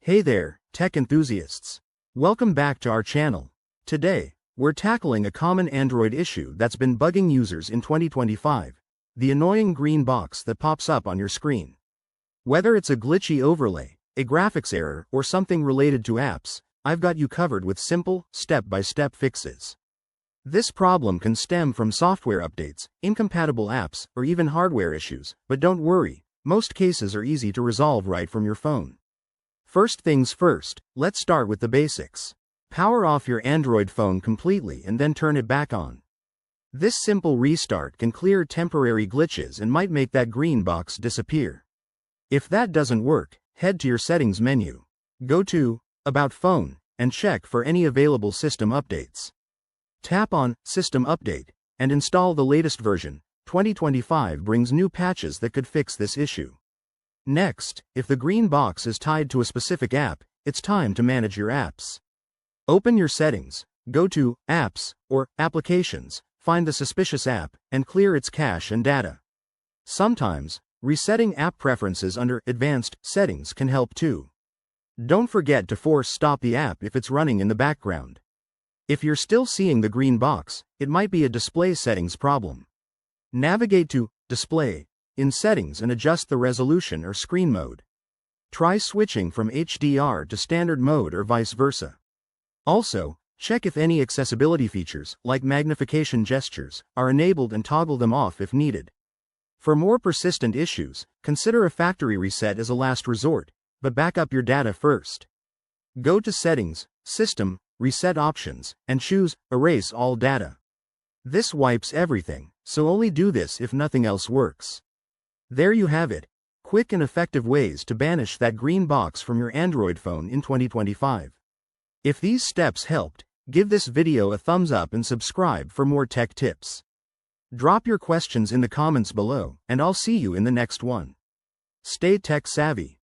Hey there, tech enthusiasts. Welcome back to our channel. Today, we're tackling a common Android issue that's been bugging users in 2025, the annoying green box that pops up on your screen. Whether it's a glitchy overlay, a graphics error, or something related to apps, I've got you covered with simple, step-by-step fixes. This problem can stem from software updates, incompatible apps, or even hardware issues, but don't worry, most cases are easy to resolve right from your phone. First things first, let's start with the basics. Power off your Android phone completely and then turn it back on. This simple restart can clear temporary glitches and might make that green box disappear. If that doesn't work, head to your settings menu. Go to About Phone and check for any available system updates. Tap on System Update and install the latest version. 2025 brings new patches that could fix this issue. Next, if the green box is tied to a specific app, it's time to manage your apps. Open your settings, go to Apps or Applications, find the suspicious app, and clear its cache and data. Sometimes, resetting app preferences under Advanced Settings can help too. Don't forget to force stop the app if it's running in the background. If you're still seeing the green box, it might be a display settings problem. Navigate to Display in Settings and adjust the resolution or screen mode. Try switching from HDR to standard mode or vice versa. Also, check if any accessibility features, like magnification gestures, are enabled and toggle them off if needed. For more persistent issues, consider a factory reset as a last resort, but back up your data first. Go to Settings, System, Reset Options, and choose Erase All Data. This wipes everything, so only do this if nothing else works. There you have it, quick and effective ways to banish that green box from your Android phone in 2025. If these steps helped, give this video a thumbs up and subscribe for more tech tips. Drop your questions in the comments below, and I'll see you in the next one. Stay tech savvy.